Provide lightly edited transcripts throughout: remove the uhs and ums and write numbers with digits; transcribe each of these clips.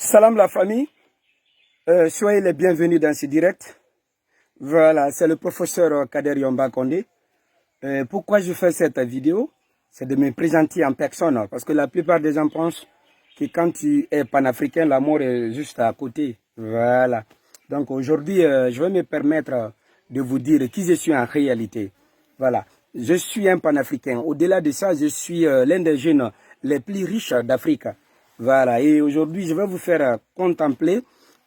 Salam la famille, soyez les bienvenus dans ce direct. Voilà, c'est le professeur Kader Yomba Kondé. Pourquoi je fais cette vidéo? C'est de me présenter en personne, parce que la plupart des gens pensent que quand tu es panafricain, la mort est juste à côté. Voilà. Donc aujourd'hui, je vais me permettre de vous dire qui je suis en réalité. Voilà. Je suis un panafricain. Au-delà de ça, je suis l'un des jeunes les plus riches d'Afrique. Voilà. Et aujourd'hui, je vais vous faire contempler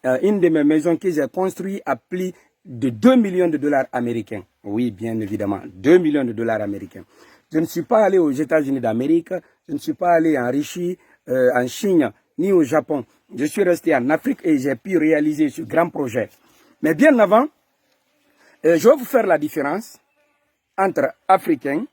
une de mes maisons que j'ai construite à plus de 2 millions de dollars américains. Oui, bien évidemment, 2 millions de dollars américains. Je ne suis pas allé aux États-Unis d'Amérique, je ne suis pas allé en Russie, en Chine, ni au Japon. Je suis resté en Afrique et j'ai pu réaliser ce grand projet. Mais bien avant, je vais vous faire la différence entre Africains,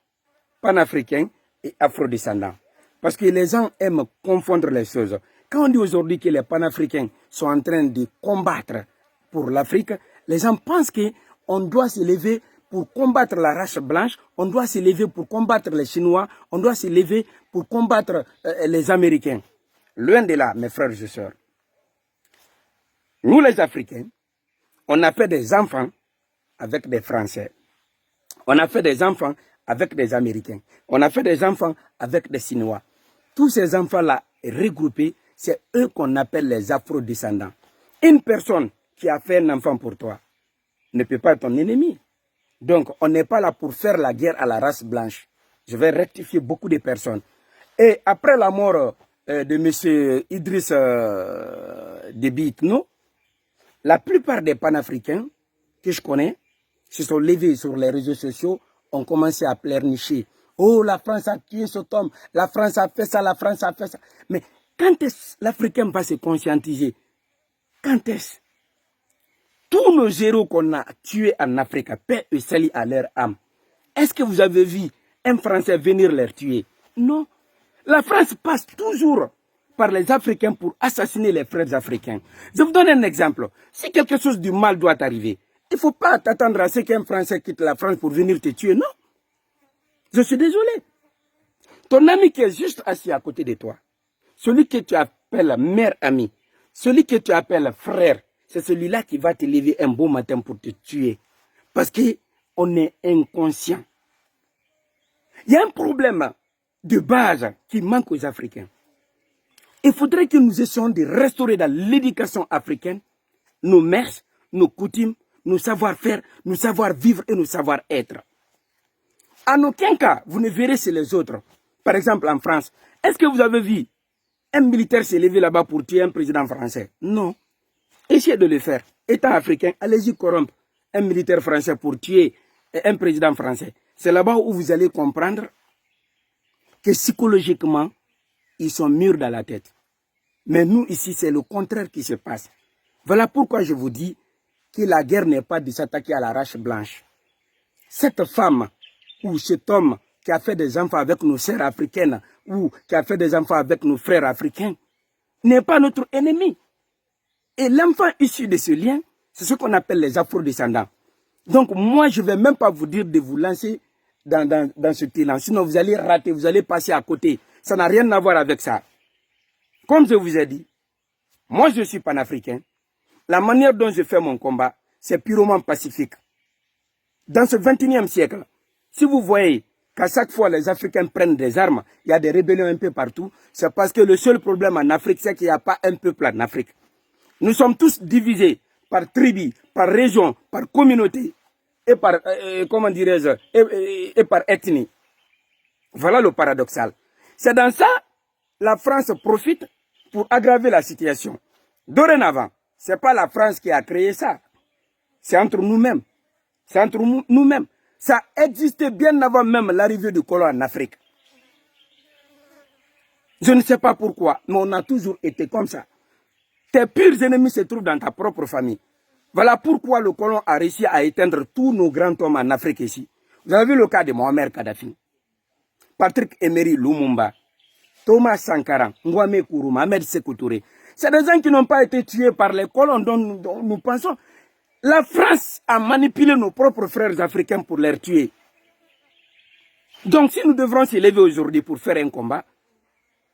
Panafricains et Afrodescendants. Parce que les gens aiment confondre les choses. Quand on dit aujourd'hui que les Panafricains sont en train de combattre pour l'Afrique, les gens pensent qu'on doit se lever pour combattre la race blanche, on doit se lever pour combattre les Chinois, on doit se lever pour combattre les Américains. Loin de là, mes frères et sœurs. Nous les Africains, on a fait des enfants avec des Français. On a fait des enfants avec des Américains. On a fait des enfants avec des Chinois. Tous ces enfants-là regroupés, c'est eux qu'on appelle les afrodescendants. Une personne qui a fait un enfant pour toi ne peut pas être ton ennemi. Donc, on n'est pas là pour faire la guerre à la race blanche. Je vais rectifier beaucoup de personnes. Et après la mort de M. Idriss Déby Itno, la plupart des panafricains que je connais se sont levés sur les réseaux sociaux, ont commencé à pleurnicher. Oh, la France a tué cet homme, la France a fait ça, la France a fait ça. Mais quand est-ce l'Africain va se conscientiser? Quand est-ce? Tous nos héros qu'on a tués en Afrique, paix et salut à leur âme. Est-ce que vous avez vu un Français venir les tuer? Non. La France passe toujours par les Africains pour assassiner les frères africains. Je vous donne un exemple. Si quelque chose de mal doit arriver, il ne faut pas t'attendre à ce qu'un Français quitte la France pour venir te tuer, non. Je suis désolé. Ton ami qui est juste assis à côté de toi, celui que tu appelles mère ami, celui que tu appelles frère, c'est celui-là qui va te lever un beau matin pour te tuer. Parce qu'on est inconscient. Il y a un problème de base qui manque aux Africains. Il faudrait que nous essayions de restaurer dans l'éducation africaine nos mœurs, nos coutumes, nos savoir-faire, nos savoir-vivre et nos savoir-être. En aucun cas, vous ne verrez chez les autres. Par exemple, en France, est-ce que vous avez vu un militaire se lever là-bas pour tuer un président français? Non. Essayez de le faire. Étant africain, allez-y corrompre un militaire français pour tuer un président français. C'est là-bas où vous allez comprendre que psychologiquement, ils sont mûrs dans la tête. Mais nous, ici, c'est le contraire qui se passe. Voilà pourquoi je vous dis que la guerre n'est pas de s'attaquer à la race blanche. Cette femme ou cet homme qui a fait des enfants avec nos sœurs africaines ou qui a fait des enfants avec nos frères africains n'est pas notre ennemi. Et l'enfant issu de ce lien, c'est ce qu'on appelle les afrodescendants. Donc moi, je ne vais même pas vous dire de vous lancer dans ce élan. Sinon, vous allez rater, vous allez passer à côté. Ça n'a rien à voir avec ça. Comme je vous ai dit, moi je suis panafricain. La manière dont je fais mon combat, c'est purement pacifique. Dans ce 21e siècle, si vous voyez qu'à chaque fois les Africains prennent des armes, il y a des rébellions un peu partout, c'est parce que le seul problème en Afrique, c'est qu'il n'y a pas un peuple en Afrique. Nous sommes tous divisés par tribus, par région, par communauté et par, comment dirais-je, et par ethnie. Voilà le paradoxal. C'est dans ça, la France profite pour aggraver la situation. Dorénavant, ce n'est pas la France qui a créé ça. C'est entre nous-mêmes. C'est entre nous-mêmes. Ça existait bien avant même l'arrivée du colon en Afrique. Je ne sais pas pourquoi, mais on a toujours été comme ça. Tes pires ennemis se trouvent dans ta propre famille. Voilà pourquoi le colon a réussi à éteindre tous nos grands hommes en Afrique ici. Vous avez vu le cas de Mohamed Kadhafi, Patrick Emery Lumumba, Thomas Sankara, Ngwame Nkrumah, Ahmed Sékou Touré. C'est des gens qui n'ont pas été tués par les colons dont nous pensons. La France a manipulé nos propres frères africains pour les tuer. Donc si nous devrons se lever aujourd'hui pour faire un combat,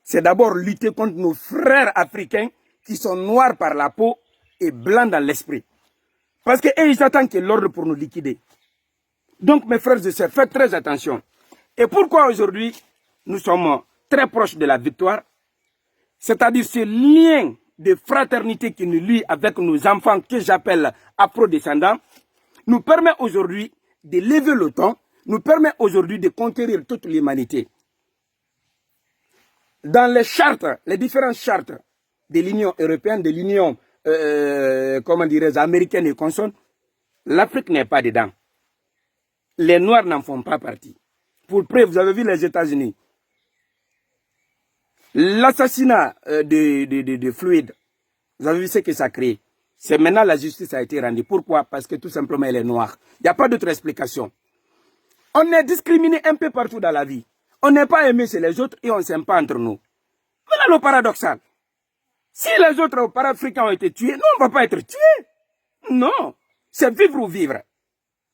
c'est d'abord lutter contre nos frères africains qui sont noirs par la peau et blancs dans l'esprit. Parce qu'ils ils attendent que l'ordre pour nous liquider. Donc, mes frères et sœurs, faites très attention. Et pourquoi aujourd'hui, nous sommes très proches de la victoire? C'est-à-dire ce lien de fraternité qui nous lie avec nos enfants, que j'appelle afro-descendants, nous permet aujourd'hui de lever le ton, nous permet aujourd'hui de conquérir toute l'humanité. Dans les chartes, les différentes chartes de l'Union européenne, de l'Union, comment dirais-je, américaine et consorts, l'Afrique n'est pas dedans. Les Noirs n'en font pas partie. Pour preuve, vous avez vu les États-Unis. L'assassinat de Floyd, vous avez vu ce que ça crée. C'est maintenant la justice a été rendue. Pourquoi? Parce que tout simplement elle est noire. Il n'y a pas d'autre explication. On est discriminé un peu partout dans la vie. On n'est pas aimé chez les autres et on ne s'aime pas entre nous. Voilà le paradoxal. Si les autres para-africains ont été tués, nous on ne va pas être tués. Non, c'est vivre ou vivre.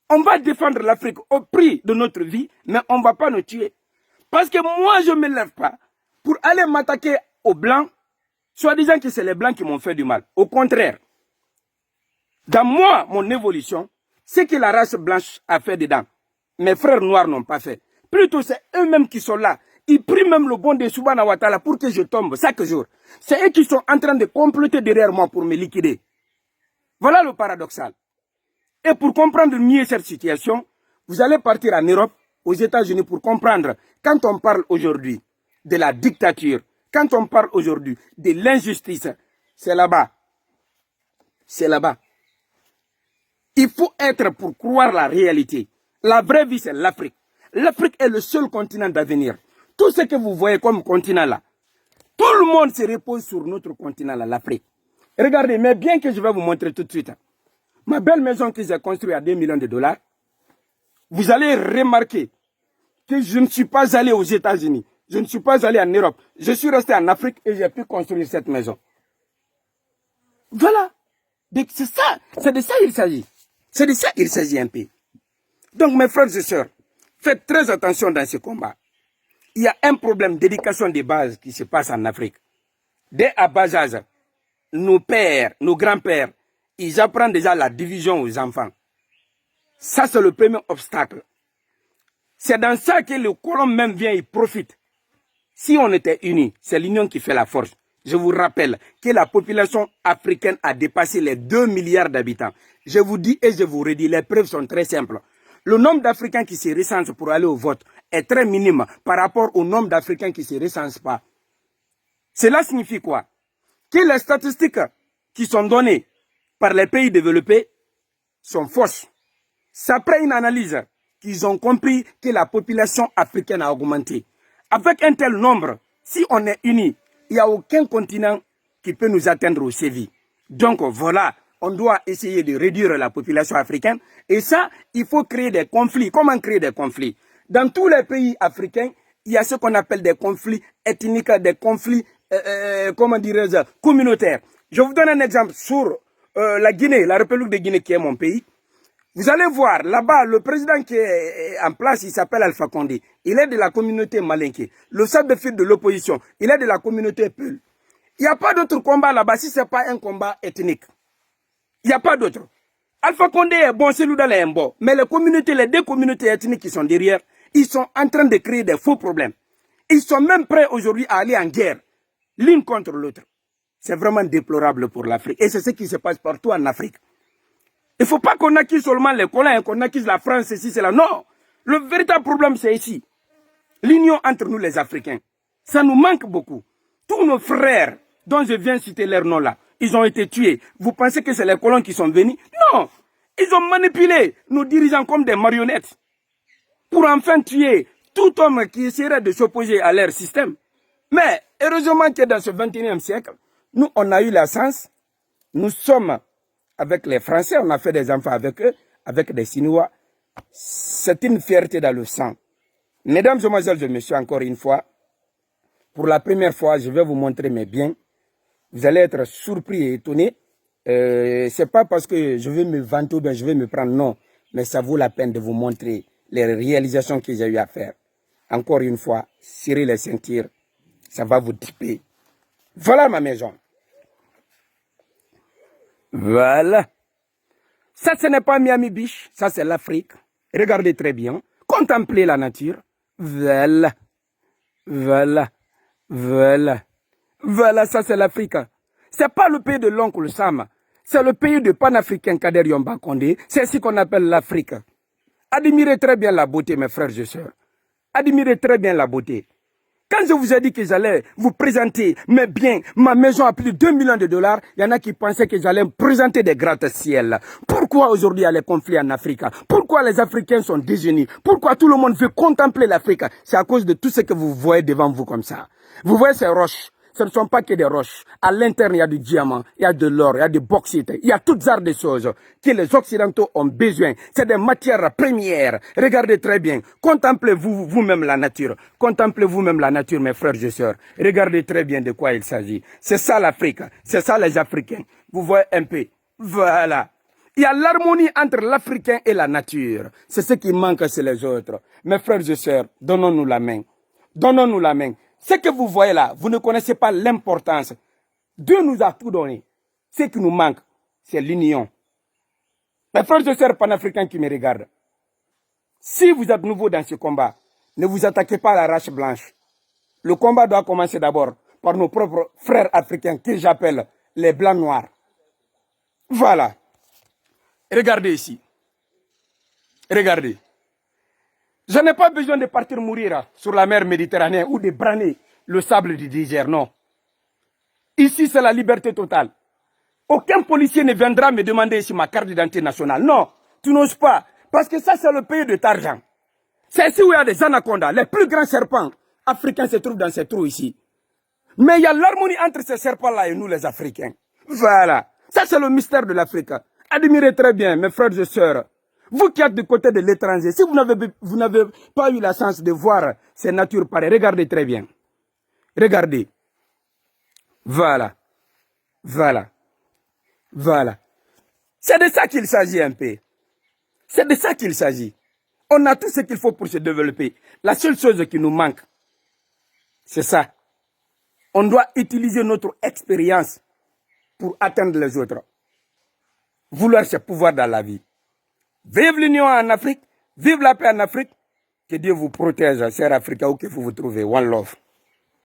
On va défendre l'Afrique au prix de notre vie, mais on ne va pas nous tuer. Parce que moi, je ne me lève pas pour aller m'attaquer aux Blancs, soi-disant que c'est les Blancs qui m'ont fait du mal. Au contraire, dans moi, mon évolution, ce que la race blanche a fait dedans, mes frères noirs n'ont pas fait. Plutôt, c'est eux-mêmes qui sont là. Ils prient même le bon de Subhana wa Ta'ala pour que je tombe chaque jour. C'est eux qui sont en train de comploter derrière moi pour me liquider. Voilà le paradoxal. Et pour comprendre mieux cette situation, vous allez partir en Europe, aux États-Unis pour comprendre. Quand on parle aujourd'hui de la dictature, quand on parle aujourd'hui de l'injustice, c'est là-bas. C'est là-bas. Il faut être pour croire la réalité. La vraie vie, c'est l'Afrique. L'Afrique est le seul continent d'avenir. Tout ce que vous voyez comme continent là, tout le monde se repose sur notre continent là, l'Afrique. Regardez, mais bien que je vais vous montrer tout de suite, ma belle maison que j'ai construite à 2 millions de dollars, vous allez remarquer que je ne suis pas allé aux États-Unis, je ne suis pas allé en Europe, je suis resté en Afrique et j'ai pu construire cette maison. Voilà. C'est ça, c'est de ça qu'il s'agit. C'est de ça qu'il s'agit un peu. Donc mes frères et sœurs, faites très attention dans ce combat. Il y a un problème d'éducation de base qui se passe en Afrique. Dès à bas âge, nos pères, nos grands-pères, ils apprennent déjà la division aux enfants. Ça, c'est le premier obstacle. C'est dans ça que le colon même vient et profite. Si on était unis, c'est l'union qui fait la force. Je vous rappelle que la population africaine a dépassé les 2 milliards d'habitants. Je vous dis et je vous redis, les preuves sont très simples. Le nombre d'Africains qui se recensent pour aller au vote est très minime par rapport au nombre d'Africains qui ne se recensent pas. Cela signifie quoi? Que les statistiques qui sont données par les pays développés sont fausses. C'est après une analyse qu'ils ont compris que la population africaine a augmenté. Avec un tel nombre, si on est unis, il n'y a aucun continent qui peut nous atteindre au sévi. Donc voilà, on doit essayer de réduire la population africaine. Et ça, il faut créer des conflits. Comment créer des conflits? Dans tous les pays africains, il y a ce qu'on appelle des conflits ethniques, des conflits, comment dirais-je, communautaires. Je vous donne un exemple sur la Guinée, la République de Guinée qui est mon pays. Vous allez voir, là-bas, le président qui est en place, il s'appelle Alpha Condé. Il est de la communauté malinké. Le chef de file de l'opposition, il est de la communauté Peul. Il n'y a pas d'autre combat là-bas si ce n'est pas un combat ethnique. Il n'y a pas d'autre. Alpha Condé est bon, celui-là est bon. Mais les communautés, les deux communautés ethniques qui sont derrière, ils sont en train de créer des faux problèmes. Ils sont même prêts aujourd'hui à aller en guerre, l'une contre l'autre. C'est vraiment déplorable pour l'Afrique. Et c'est ce qui se passe partout en Afrique. Il ne faut pas qu'on accuse seulement les colons, qu'on accuse la France, ceci, cela. Non. Le véritable problème, c'est ici. L'union entre nous, les Africains. Ça nous manque beaucoup. Tous nos frères, dont je viens citer leur nom là, ils ont été tués. Vous pensez que c'est les colons qui sont venus? Non. Ils ont manipulé nos dirigeants comme des marionnettes pour enfin tuer tout homme qui essaierait de s'opposer à leur système. Mais heureusement que dans ce 21e siècle, nous, on a eu la chance. Nous sommes avec les Français, on a fait des enfants avec eux, avec des Chinois. C'est une fierté dans le sang. Mesdames et messieurs, messieurs, encore une fois, pour la première fois, je vais vous montrer mes biens. Vous allez être surpris et étonnés. C'est pas parce que je vais me vanter ou bien je vais me prendre, non. Mais ça vaut la peine de vous montrer les réalisations que j'ai eu à faire. Encore une fois, serrez les ceintures, ça va vous tiper. Voilà ma maison. Voilà. Ça, ce n'est pas Miami Beach, ça c'est l'Afrique. Regardez très bien. Contemplez la nature. Voilà. Voilà. Voilà. Voilà, ça c'est l'Afrique. C'est pas le pays de l'oncle Sam. C'est le pays de panafricain Kader Yomba Condé. C'est ce qu'on appelle l'Afrique. Admirez très bien la beauté, mes frères et sœurs. Admirez très bien la beauté. Quand je vous ai dit que j'allais vous présenter mes biens, ma maison à plus de 2 millions de dollars, il y en a qui pensaient que j'allais me présenter des gratte-ciel. Pourquoi aujourd'hui il y a les conflits en Afrique? Pourquoi les Africains sont désunis? Pourquoi tout le monde veut contempler l'Afrique? C'est à cause de tout ce que vous voyez devant vous comme ça. Vous voyez ces roches? Ce ne sont pas que des roches. À l'intérieur, il y a du diamant, il y a de l'or, il y a du bauxite, il y a toutes sortes de choses que les Occidentaux ont besoin. C'est des matières premières. Regardez très bien. Contemplez-vous vous-même la nature. Contemplez vous-même la nature, mes frères et sœurs. Regardez très bien de quoi il s'agit. C'est ça l'Afrique. C'est ça les Africains. Vous voyez un peu. Voilà. Il y a l'harmonie entre l'Africain et la nature. C'est ce qui manque chez les autres. Mes frères et sœurs, donnons-nous la main. Donnons-nous la main. Ce que vous voyez là, vous ne connaissez pas l'importance. Dieu nous a tout donné. Ce qui nous manque, c'est l'union. Mes frères et sœurs panafricains qui me regardent, si vous êtes nouveau dans ce combat, ne vous attaquez pas à la race blanche. Le combat doit commencer d'abord par nos propres frères africains que j'appelle les blancs noirs. Voilà. Regardez ici. Regardez. Je n'ai pas besoin de partir mourir sur la mer Méditerranée ou de braner le sable du désert, non. Ici, c'est la liberté totale. Aucun policier ne viendra me demander ici ma carte d'identité nationale. Non, tu n'oses pas. Parce que ça, c'est le pays de Tarjan. C'est ici où il y a des anacondas. Les plus grands serpents africains se trouvent dans ces trous ici. Mais il y a l'harmonie entre ces serpents-là et nous, les Africains. Voilà. Ça, c'est le mystère de l'Afrique. Admirez très bien, mes frères et sœurs. Vous qui êtes du côté de l'étranger, si vous n'avez pas eu la chance de voir ces natures pareilles, regardez très bien. Regardez. Voilà. Voilà. Voilà. C'est de ça qu'il s'agit un peu. C'est de ça qu'il s'agit. On a tout ce qu'il faut pour se développer. La seule chose qui nous manque, c'est ça. On doit utiliser notre expérience pour atteindre les autres. Vouloir ce pouvoir dans la vie. Vive l'union en Afrique, vive la paix en Afrique. Que Dieu vous protège, chers Africains, où que vous vous trouvez. One love.